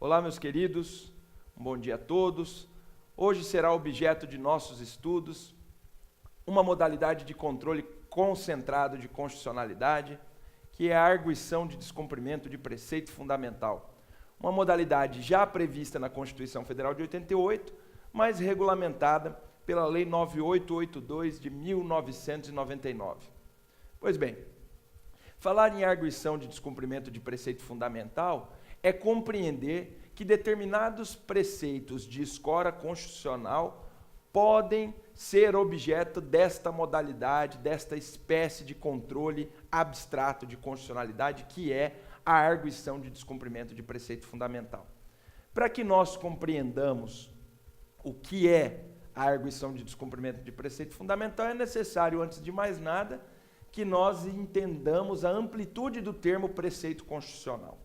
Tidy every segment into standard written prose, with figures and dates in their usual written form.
Olá, meus queridos, um bom dia a todos. Hoje será objeto de nossos estudos uma modalidade de controle concentrado de constitucionalidade, que é a arguição de descumprimento de preceito fundamental. Uma modalidade já prevista na Constituição Federal de 88, mas regulamentada pela Lei 9882 de 1999. Pois bem, falar em arguição de descumprimento de preceito fundamental é compreender que determinados preceitos de escora constitucional podem ser objeto desta modalidade, desta espécie de controle abstrato de constitucionalidade, que é a arguição de descumprimento de preceito fundamental. Para que nós compreendamos o que é a arguição de descumprimento de preceito fundamental, é necessário, antes de mais nada, que nós entendamos a amplitude do termo preceito constitucional.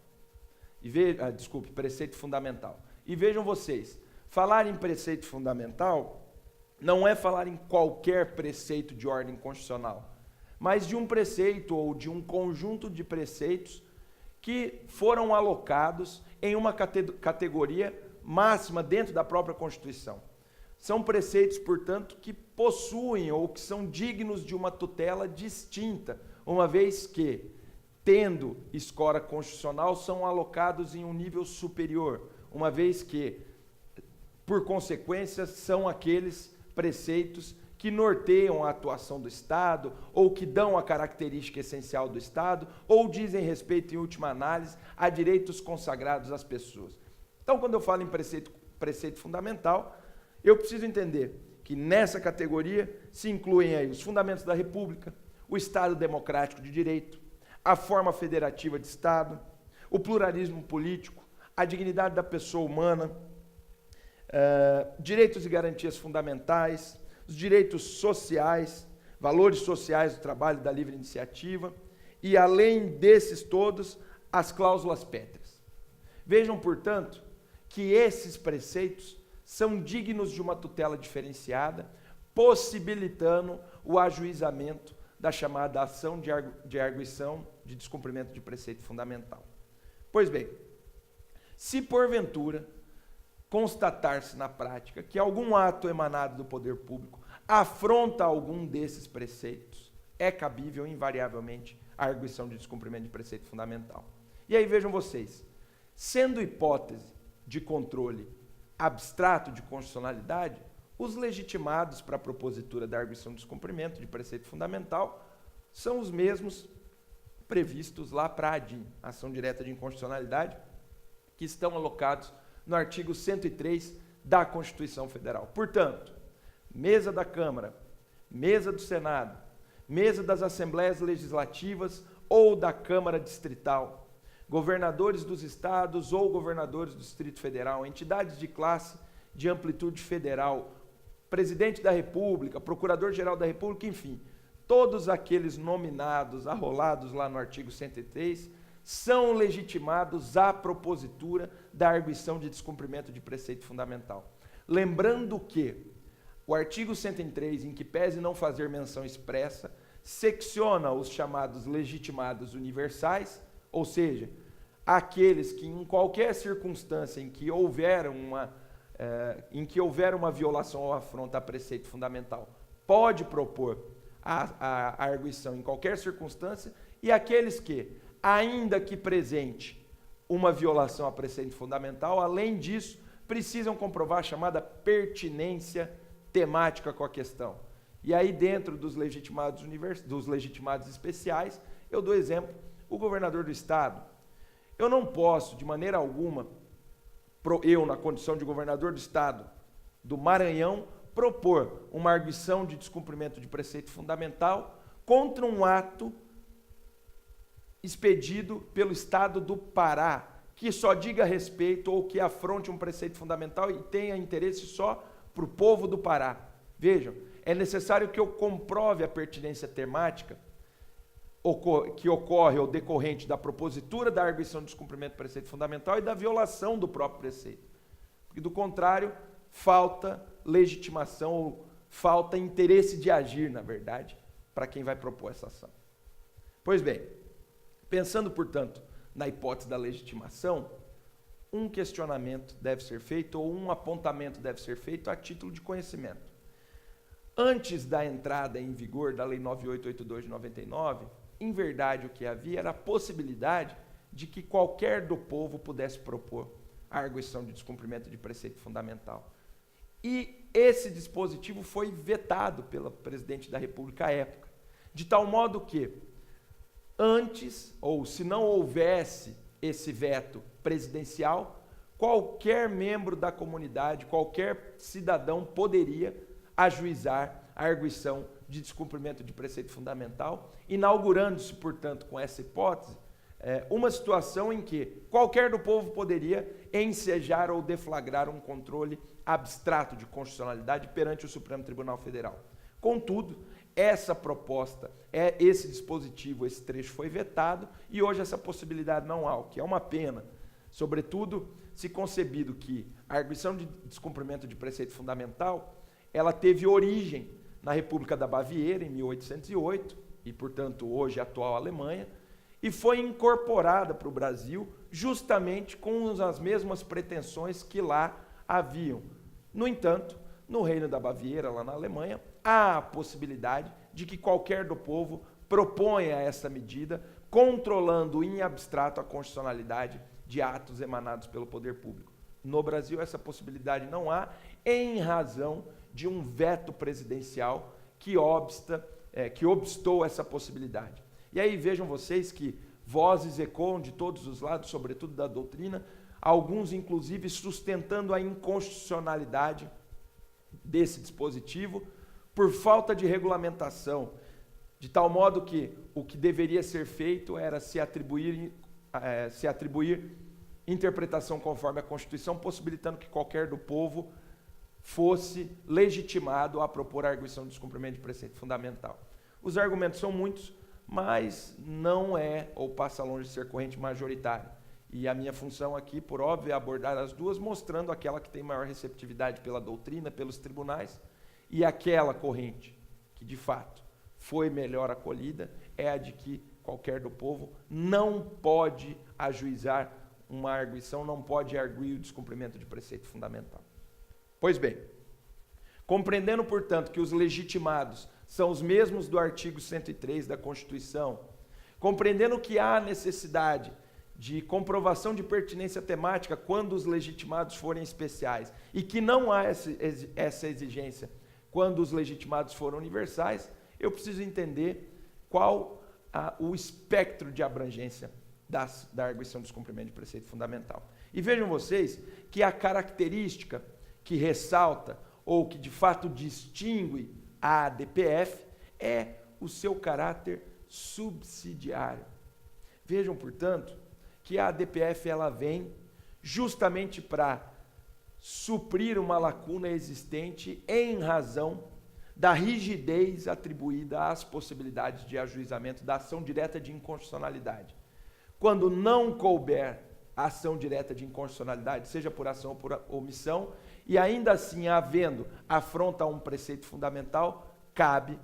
Preceito fundamental. E vejam vocês, falar em preceito fundamental não é falar em qualquer preceito de ordem constitucional, mas de um preceito ou de um conjunto de preceitos que foram alocados em uma categoria máxima dentro da própria Constituição. São preceitos, portanto, que possuem ou que são dignos de uma tutela distinta, uma vez que, tendo escora constitucional, são alocados em um nível superior, uma vez que, por consequência, são aqueles preceitos que norteiam a atuação do Estado, ou que dão a característica essencial do Estado, ou dizem respeito, em última análise, a direitos consagrados às pessoas. Então, quando eu falo em preceito fundamental, eu preciso entender que nessa categoria se incluem aí os fundamentos da República, o Estado democrático de direito, a forma federativa de Estado, o pluralismo político, a dignidade da pessoa humana, direitos e garantias fundamentais, os direitos sociais, valores sociais do trabalho e da livre iniciativa, e além desses todos, as cláusulas pétreas. Vejam, portanto, que esses preceitos são dignos de uma tutela diferenciada, possibilitando o ajuizamento da chamada ação de arguição de descumprimento de preceito fundamental. Pois bem, se porventura constatar-se na prática que algum ato emanado do poder público afronta algum desses preceitos, é cabível invariavelmente a arguição de descumprimento de preceito fundamental. E aí vejam vocês, sendo hipótese de controle abstrato de constitucionalidade, os legitimados para a propositura da arguição de descumprimento de preceito fundamental são os mesmos previstos lá para a ADIM, ação direta de inconstitucionalidade, que estão alocados no artigo 103 da Constituição Federal. Portanto, mesa da Câmara, mesa do Senado, mesa das Assembleias Legislativas ou da Câmara Distrital, governadores dos estados ou governadores do Distrito Federal, entidades de classe de amplitude federal, presidente da República, procurador-geral da República, enfim, todos aqueles nominados, arrolados lá no artigo 103, são legitimados à propositura da arguição de descumprimento de preceito fundamental. Lembrando que o artigo 103, em que pese não fazer menção expressa, secciona os chamados legitimados universais, ou seja, aqueles que em qualquer circunstância em que houver uma violação ou afronta a preceito fundamental, pode propor a arguição em qualquer circunstância, e aqueles que, ainda que presente uma violação a preceito fundamental, além disso, precisam comprovar a chamada pertinência temática com a questão. E aí, dentro dos legitimados especiais, eu dou exemplo, o governador do estado. Eu não posso, de maneira alguma, eu, na condição de governador do estado do Maranhão, propor uma arguição de descumprimento de preceito fundamental contra um ato expedido pelo estado do Pará, que só diga respeito ou que afronte um preceito fundamental e tenha interesse só para o povo do Pará. Vejam, é necessário que eu comprove a pertinência temática que ocorre ou decorrente da propositura da arguição de descumprimento do preceito fundamental e da violação do próprio preceito. Porque, do contrário, falta legitimação ou falta interesse de agir, na verdade, para quem vai propor essa ação. Pois bem, pensando, portanto, na hipótese da legitimação, um questionamento deve ser feito ou um apontamento deve ser feito a título de conhecimento. Antes da entrada em vigor da Lei 9882 de 99, em verdade o que havia era a possibilidade de que qualquer do povo pudesse propor a arguição de descumprimento de preceito fundamental. E esse dispositivo foi vetado pelo presidente da República à época, de tal modo que, antes, ou se não houvesse esse veto presidencial, qualquer membro da comunidade, qualquer cidadão poderia ajuizar a arguição de descumprimento de preceito fundamental, inaugurando-se, portanto, com essa hipótese, uma situação em que qualquer do povo poderia ensejar ou deflagrar um controle abstrato de constitucionalidade perante o Supremo Tribunal Federal. Contudo, essa proposta, esse dispositivo, esse trecho foi vetado e hoje essa possibilidade não há, o que é uma pena, sobretudo se concebido que a arguição de descumprimento de preceito fundamental, ela teve origem na República da Baviera, em 1808, e, portanto, hoje a atual Alemanha, e foi incorporada para o Brasil justamente com as mesmas pretensões que lá haviam. No entanto, no Reino da Baviera, lá na Alemanha, há a possibilidade de que qualquer do povo proponha essa medida, controlando em abstrato a constitucionalidade de atos emanados pelo poder público. No Brasil, essa possibilidade não há, em razão de um veto presidencial que obstou essa possibilidade. E aí vejam vocês que vozes ecoam de todos os lados, sobretudo da doutrina, alguns inclusive sustentando a inconstitucionalidade desse dispositivo por falta de regulamentação, de tal modo que o que deveria ser feito era se atribuir interpretação conforme a Constituição, possibilitando que qualquer do povo fosse legitimado a propor a arguição de descumprimento de preceito fundamental. Os argumentos são muitos, mas não é ou passa longe de ser corrente majoritária. E a minha função aqui, por óbvio, é abordar as duas, mostrando aquela que tem maior receptividade pela doutrina, pelos tribunais, e aquela corrente que, de fato, foi melhor acolhida, é a de que qualquer do povo não pode ajuizar uma arguição, não pode arguir o descumprimento de preceito fundamental. Pois bem, compreendendo, portanto, que os legitimados são os mesmos do artigo 103 da Constituição, compreendendo que há necessidade de comprovação de pertinência temática quando os legitimados forem especiais e que não há essa exigência quando os legitimados forem universais, eu preciso entender qual o espectro de abrangência da arguição de descumprimento de preceito fundamental. E vejam vocês que a característica que ressalta ou que de fato distingue a ADPF é o seu caráter subsidiário. Vejam, portanto, que a ADPF ela vem justamente para suprir uma lacuna existente em razão da rigidez atribuída às possibilidades de ajuizamento da ação direta de inconstitucionalidade. Quando não couber a ação direta de inconstitucionalidade, seja por ação ou por omissão, e ainda assim havendo afronta a um preceito fundamental, cabe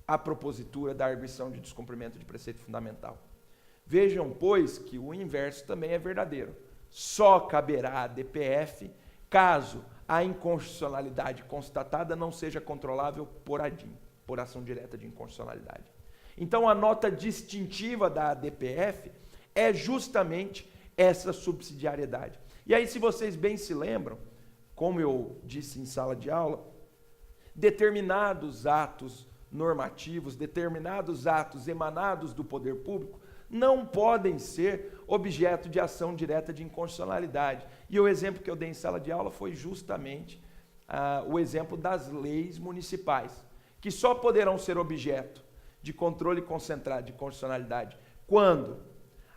a propositura da arguição de descumprimento de preceito fundamental. Vejam, pois, que o inverso também é verdadeiro. Só caberá a DPF caso a inconstitucionalidade constatada não seja controlável por ADIM, por ação direta de inconstitucionalidade. Então, a nota distintiva da ADPF é justamente essa subsidiariedade. E aí, se vocês bem se lembram, como eu disse em sala de aula, determinados atos normativos, determinados atos emanados do poder público não podem ser objeto de ação direta de inconstitucionalidade. E o exemplo que eu dei em sala de aula foi justamente o exemplo das leis municipais, que só poderão ser objeto de controle concentrado de constitucionalidade quando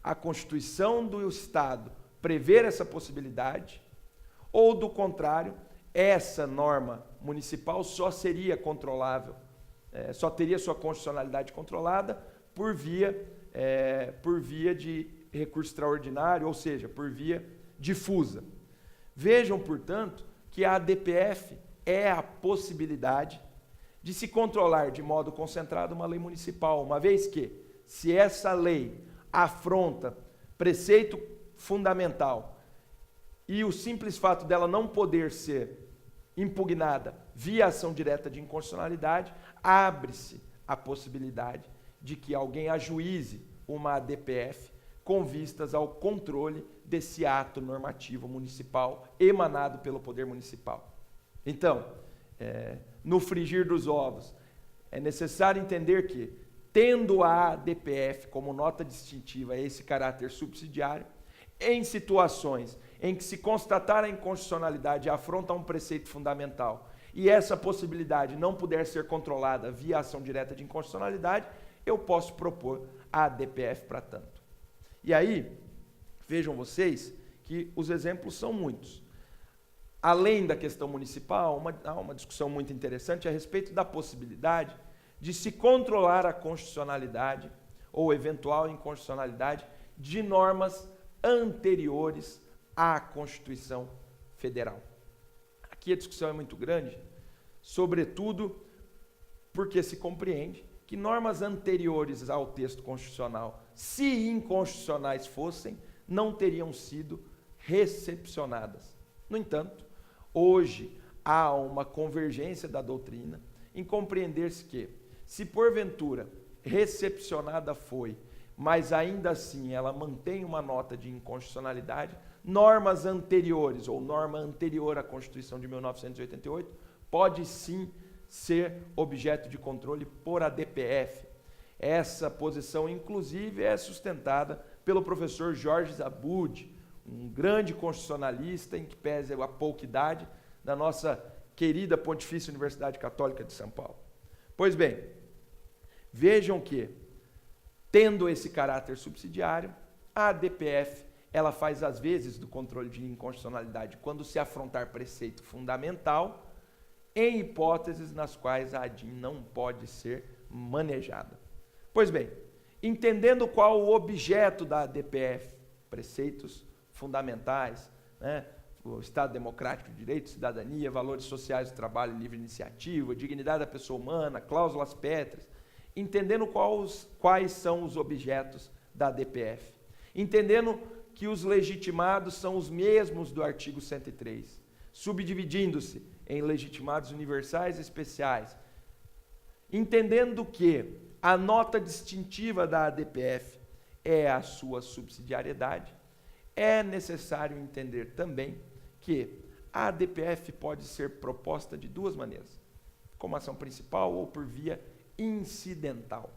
a Constituição do Estado prever essa possibilidade, ou do contrário, essa norma municipal só seria controlável, só teria sua constitucionalidade controlada por via de recurso extraordinário, ou seja, por via difusa. Vejam, portanto, que a ADPF é a possibilidade de se controlar de modo concentrado uma lei municipal, uma vez que, se essa lei afronta preceito fundamental e o simples fato dela não poder ser impugnada via ação direta de inconstitucionalidade, abre-se a possibilidade de que alguém ajuize uma ADPF com vistas ao controle desse ato normativo municipal emanado pelo Poder Municipal. Então, no frigir dos ovos, é necessário entender que, tendo a ADPF como nota distintiva esse caráter subsidiário, em situações em que se constatar a inconstitucionalidade e afronta a um preceito fundamental e essa possibilidade não puder ser controlada via ação direta de inconstitucionalidade, eu posso propor a ADPF para tanto. E aí, vejam vocês que os exemplos são muitos. Além da questão municipal, há uma discussão muito interessante a respeito da possibilidade de se controlar a constitucionalidade ou eventual inconstitucionalidade de normas anteriores à Constituição Federal. Aqui a discussão é muito grande, sobretudo porque se compreende que normas anteriores ao texto constitucional, se inconstitucionais fossem, não teriam sido recepcionadas. No entanto, hoje há uma convergência da doutrina em compreender-se que, se porventura recepcionada foi, mas ainda assim ela mantém uma nota de inconstitucionalidade, normas anteriores ou norma anterior à Constituição de 1988 pode sim ser objeto de controle por ADPF. Essa posição, inclusive, é sustentada pelo professor Jorge Zabud, um grande constitucionalista em que pese a pouca idade da nossa querida Pontifícia Universidade Católica de São Paulo. Pois bem, vejam que, tendo esse caráter subsidiário, a ADPF ela faz às vezes do controle de inconstitucionalidade quando se afrontar preceito fundamental, em hipóteses nas quais a ADIM não pode ser manejada. Pois bem, entendendo qual o objeto da ADPF, preceitos fundamentais, o Estado Democrático de Direito, Cidadania, valores sociais do trabalho, livre iniciativa, dignidade da pessoa humana, cláusulas pétreas, entendendo quais são os objetos da ADPF, entendendo que os legitimados são os mesmos do artigo 103, subdividindo-se em legitimados universais e especiais, entendendo que a nota distintiva da ADPF é a sua subsidiariedade, é necessário entender também que a ADPF pode ser proposta de duas maneiras, como ação principal ou por via incidental.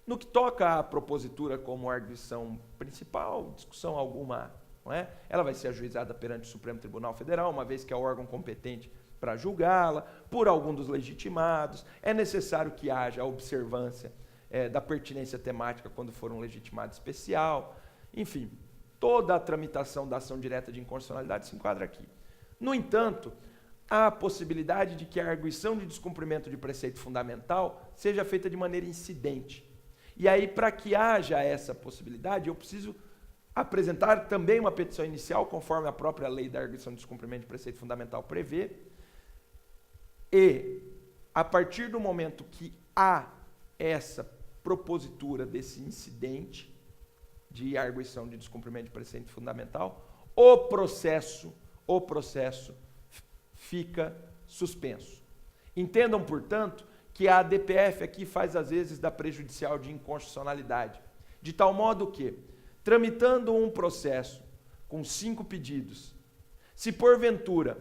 No que toca à propositura como arguição principal, discussão alguma, não é? Ela vai ser ajuizada perante o Supremo Tribunal Federal, uma vez que é o órgão competente para julgá-la, por algum dos legitimados. É necessário que haja a observância da pertinência temática quando for um legitimado especial. Enfim, toda a tramitação da ação direta de inconstitucionalidade se enquadra aqui. No entanto, há a possibilidade de que a arguição de descumprimento de preceito fundamental seja feita de maneira incidente. E aí, para que haja essa possibilidade, eu preciso apresentar também uma petição inicial, conforme a própria lei da arguição de descumprimento de preceito fundamental prevê, e, a partir do momento que há essa propositura desse incidente de arguição de descumprimento de preceito fundamental, o processo fica suspenso. Entendam, portanto, que a ADPF aqui faz às vezes da prejudicial de inconstitucionalidade, de tal modo que, tramitando um processo com 5 pedidos, se porventura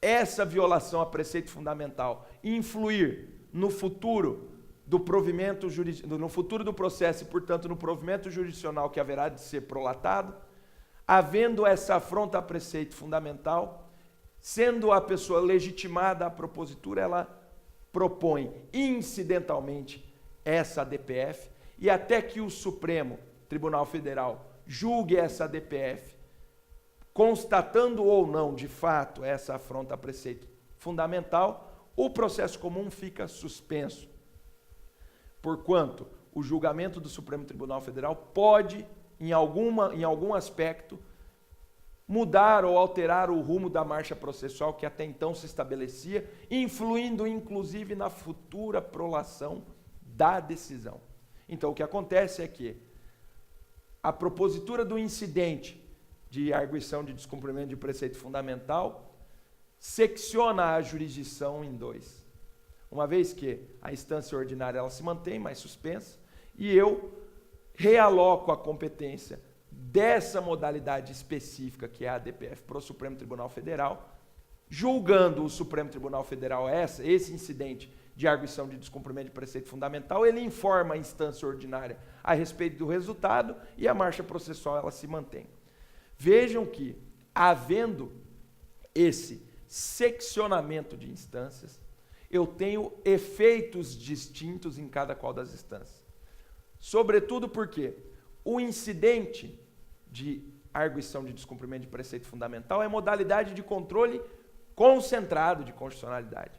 essa violação a preceito fundamental influir no futuro do provimento no futuro do processo e, portanto, no provimento jurisdicional que haverá de ser prolatado, havendo essa afronta a preceito fundamental, sendo a pessoa legitimada a propositura, ela propõe incidentalmente essa ADPF e até que o Supremo Tribunal Federal julgue essa ADPF, constatando ou não de fato essa afronta a preceito fundamental, o processo comum fica suspenso, porquanto o julgamento do Supremo Tribunal Federal pode, em algum aspecto, mudar ou alterar o rumo da marcha processual que até então se estabelecia, influindo inclusive na futura prolação da decisão. Então, o que acontece é que a propositura do incidente de arguição de descumprimento de preceito fundamental, secciona a jurisdição em dois. Uma vez que a instância ordinária ela se mantém, mas suspensa, e eu realoco a competência dessa modalidade específica, que é a ADPF, para o Supremo Tribunal Federal, julgando o Supremo Tribunal Federal esse incidente de arguição de descumprimento de preceito fundamental, ele informa a instância ordinária a respeito do resultado e a marcha processual ela se mantém. Vejam que, havendo esse seccionamento de instâncias, eu tenho efeitos distintos em cada qual das instâncias. Sobretudo porque o incidente de arguição de descumprimento de preceito fundamental é modalidade de controle concentrado de constitucionalidade.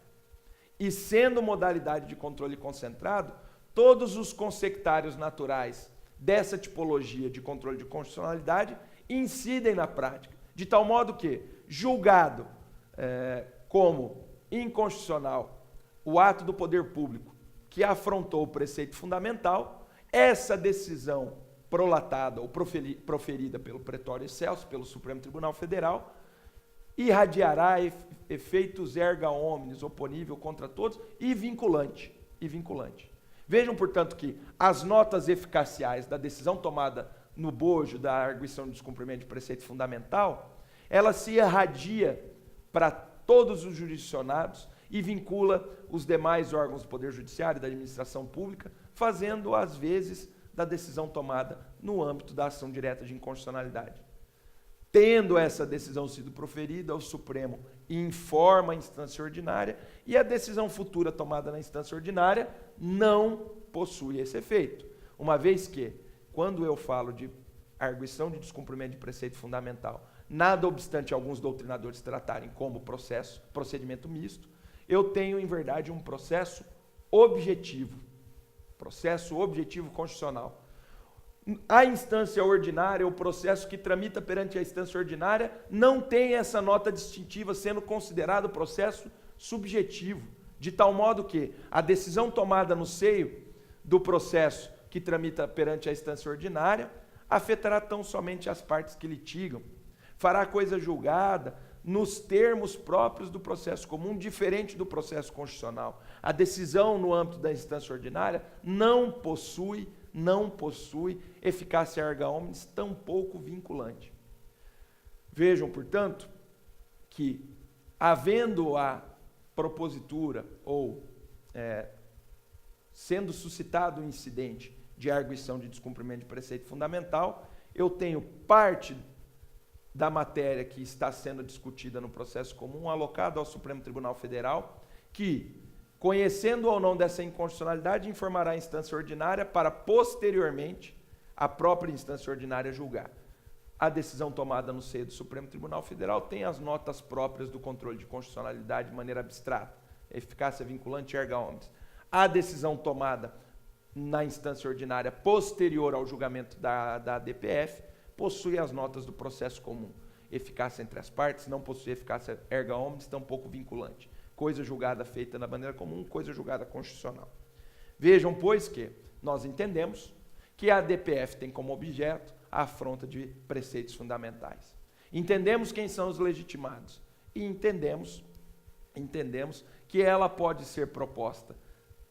E sendo modalidade de controle concentrado, todos os consectários naturais dessa tipologia de controle de constitucionalidade incidem na prática, de tal modo que, julgado como inconstitucional o ato do poder público que afrontou o preceito fundamental, essa decisão prolatada ou proferida pelo Pretório Excelso, pelo Supremo Tribunal Federal, irradiará efeitos erga omnes, oponível contra todos e vinculante. Vejam, portanto, que as notas eficaciais da decisão tomada no bojo da arguição de descumprimento de preceito fundamental, ela se irradia para todos os jurisdicionados e vincula os demais órgãos do Poder Judiciário e da administração pública, fazendo, às vezes, da decisão tomada no âmbito da ação direta de inconstitucionalidade. Tendo essa decisão sido proferida, o Supremo informa a instância ordinária e a decisão futura tomada na instância ordinária não possui esse efeito. Uma vez que, quando eu falo de arguição de descumprimento de preceito fundamental, nada obstante alguns doutrinadores tratarem como procedimento misto, eu tenho, em verdade, um processo objetivo constitucional. A instância ordinária, o processo que tramita perante a instância ordinária, não tem essa nota distintiva, sendo considerado processo subjetivo, de tal modo que a decisão tomada no seio do processo que tramita perante a instância ordinária afetará tão somente as partes que litigam, fará coisa julgada nos termos próprios do processo comum, diferente do processo constitucional. A decisão no âmbito da instância ordinária não possui eficácia erga omnes, tampouco vinculante. Vejam, portanto, que, havendo a propositura ou sendo suscitado o incidente de arguição de descumprimento de preceito fundamental, eu tenho parte da matéria que está sendo discutida no processo comum alocada ao Supremo Tribunal Federal, que, conhecendo ou não dessa inconstitucionalidade, informará a instância ordinária para, posteriormente, a própria instância ordinária julgar. A decisão tomada no seio do Supremo Tribunal Federal tem as notas próprias do controle de constitucionalidade de maneira abstrata, eficácia vinculante erga omnes. A decisão tomada na instância ordinária posterior ao julgamento da ADPF possui as notas do processo comum, eficácia entre as partes, não possui eficácia erga omnes, tampouco vinculante. Coisa julgada feita da maneira comum, coisa julgada constitucional. Vejam, pois, que nós entendemos que a ADPF tem como objeto a afronta de preceitos fundamentais. Entendemos quem são os legitimados e entendemos que ela pode ser proposta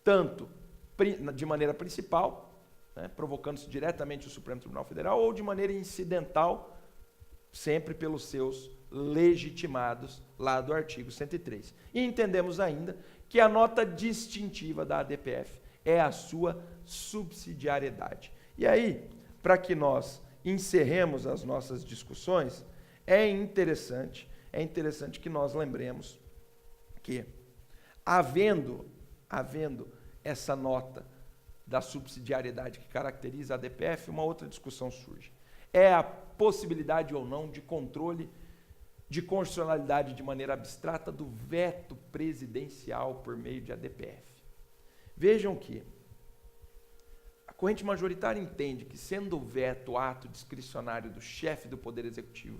tanto de maneira principal, provocando-se diretamente o Supremo Tribunal Federal, ou de maneira incidental, sempre pelos seus legitimados, lá do artigo 103. E entendemos ainda que a nota distintiva da ADPF é a sua subsidiariedade. E aí, para que nós encerremos as nossas discussões, é interessante que nós lembremos que, havendo essa nota da subsidiariedade que caracteriza a ADPF, uma outra discussão surge. É a possibilidade ou não de controle de constitucionalidade de maneira abstrata do veto presidencial por meio de ADPF. Vejam que a corrente majoritária entende que, sendo o veto ato discricionário do chefe do Poder Executivo,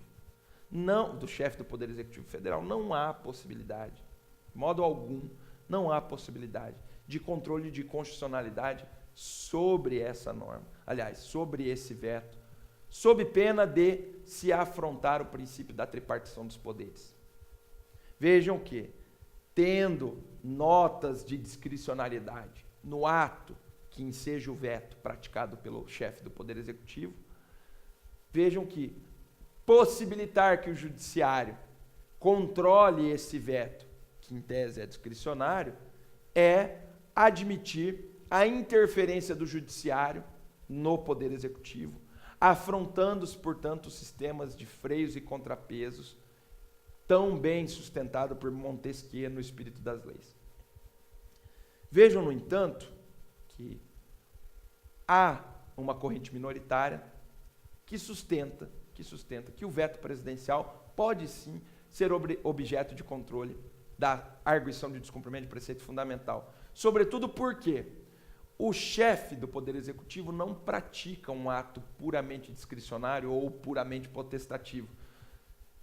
do chefe do Poder Executivo Federal, não há possibilidade, de modo algum, não há possibilidade de controle de constitucionalidade sobre essa norma. Aliás, sobre esse veto, sob pena de se afrontar o princípio da tripartição dos poderes. Vejam que, tendo notas de discricionariedade no ato que enseja o veto praticado pelo chefe do Poder Executivo, vejam que possibilitar que o Judiciário controle esse veto, que em tese é discricionário, é admitir a interferência do Judiciário no Poder Executivo, afrontando-se, portanto, os sistemas de freios e contrapesos tão bem sustentado por Montesquieu no Espírito das Leis. Vejam, no entanto, que há uma corrente minoritária que sustenta que o veto presidencial pode sim ser objeto de controle da arguição de descumprimento de preceito fundamental. Sobretudo porque o chefe do Poder Executivo não pratica um ato puramente discricionário ou puramente potestativo.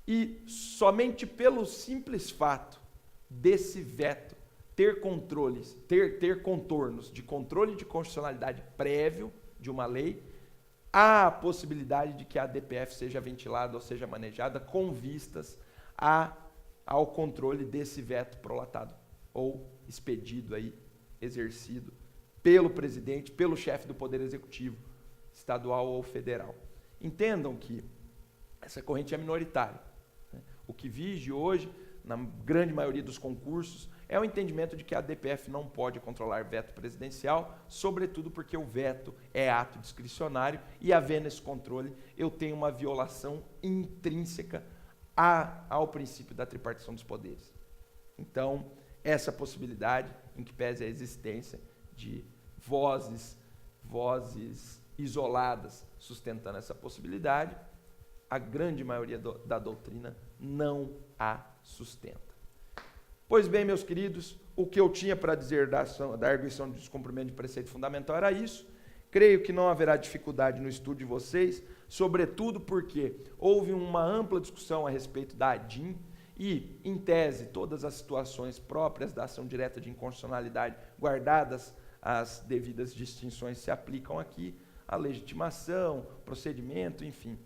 E somente pelo simples fato desse veto ter controles, ter contornos de controle de constitucionalidade prévio de uma lei, há a possibilidade de que a ADPF seja ventilada ou seja manejada com vistas ao controle desse veto prolatado ou expedido aí, exercido pelo presidente, pelo chefe do Poder Executivo, estadual ou federal. Entendam que essa corrente é minoritária. O que vige hoje, na grande maioria dos concursos, é o entendimento de que a ADPF não pode controlar veto presidencial, sobretudo porque o veto é ato discricionário e, havendo esse controle, eu tenho uma violação intrínseca ao princípio da tripartição dos poderes. Então, essa possibilidade, em que pese a existência de vozes isoladas sustentando essa possibilidade, a grande maioria da doutrina não a sustenta. Pois bem, meus queridos, o que eu tinha para dizer da arguição de descumprimento de preceito fundamental era isso. Creio que não haverá dificuldade no estudo de vocês, sobretudo porque houve uma ampla discussão a respeito da ADIM e, em tese, todas as situações próprias da ação direta de inconstitucionalidade, guardadas as devidas distinções, se aplicam aqui, a legitimação, procedimento, enfim.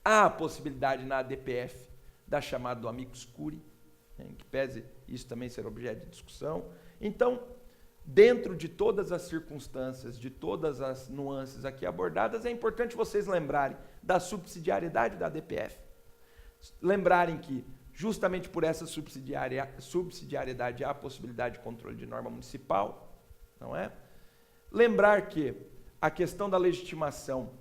Há a possibilidade na ADPF da chamada do amicus curiae, em que pese isso também ser objeto de discussão. Então, dentro de todas as circunstâncias, de todas as nuances aqui abordadas, é importante vocês lembrarem da subsidiariedade da ADPF. Lembrarem que, justamente por essa subsidiariedade, há a possibilidade de controle de norma municipal, não é? Lembrar que a questão da legitimação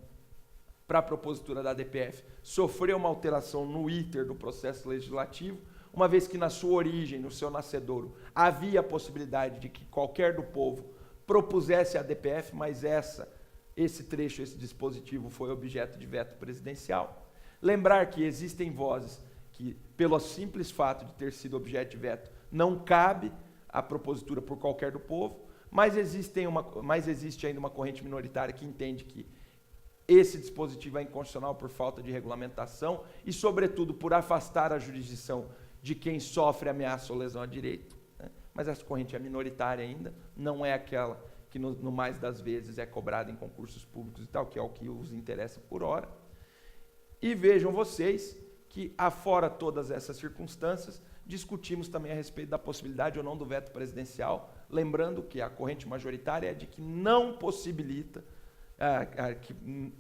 para a propositura da ADPF sofreu uma alteração no íter do processo legislativo, uma vez que na sua origem, no seu nascedouro, havia a possibilidade de que qualquer do povo propusesse a ADPF, mas esse trecho, esse dispositivo foi objeto de veto presidencial. Lembrar que existem vozes que, pelo simples fato de ter sido objeto de veto, não cabe a propositura por qualquer do povo, mas existe ainda uma corrente minoritária que entende que esse dispositivo é inconstitucional por falta de regulamentação e, sobretudo, por afastar a jurisdição de quem sofre ameaça ou lesão a direito. Né? Mas essa corrente é minoritária ainda, não é aquela que no mais das vezes é cobrada em concursos públicos e tal, que é o que os interessa por hora. E vejam vocês que, afora todas essas circunstâncias, discutimos também a respeito da possibilidade ou não do veto presidencial, lembrando que a corrente majoritária é de que não possibilita,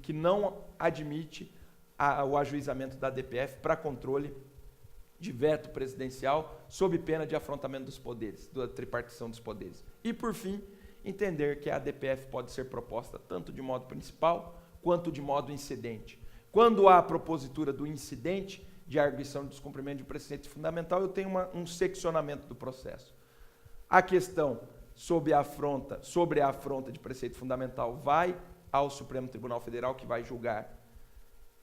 que não admite o ajuizamento da ADPF para controle de veto presidencial, sob pena de afrontamento dos poderes, da tripartição dos poderes. E, por fim, entender que a ADPF pode ser proposta tanto de modo principal quanto de modo incidente. Quando há a propositura do incidente de arguição de descumprimento de preceito fundamental, eu tenho um seccionamento do processo. A questão sobre a afronta de preceito fundamental vai ao Supremo Tribunal Federal, que vai julgar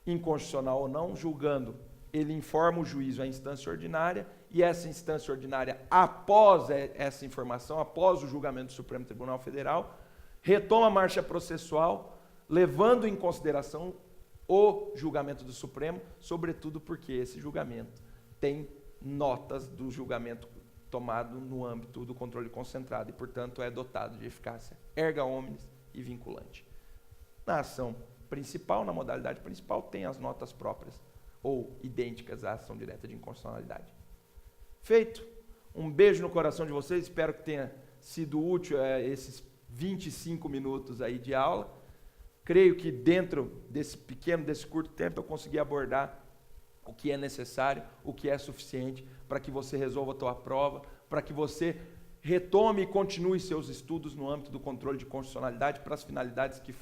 inconstitucional ou não, julgando, ele informa o juízo à instância ordinária, e essa instância ordinária, após essa informação, após o julgamento do Supremo Tribunal Federal, retoma a marcha processual, levando em consideração o julgamento do Supremo, sobretudo porque esse julgamento tem notas do julgamento tomado no âmbito do controle concentrado e, portanto, é dotado de eficácia erga omnes e vinculante. Na ação principal, na modalidade principal, tem as notas próprias ou idênticas à ação direta de inconstitucionalidade. Feito. Um beijo no coração de vocês, espero que tenha sido útil esses 25 minutos aí de aula. Creio que dentro desse curto tempo, eu consegui abordar o que é necessário, o que é suficiente para que você resolva a tua prova, para que você retome e continue seus estudos no âmbito do controle de constitucionalidade para as finalidades que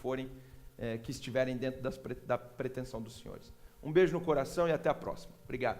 estiverem dentro da pretensão dos senhores. Um beijo no coração e até a próxima. Obrigado.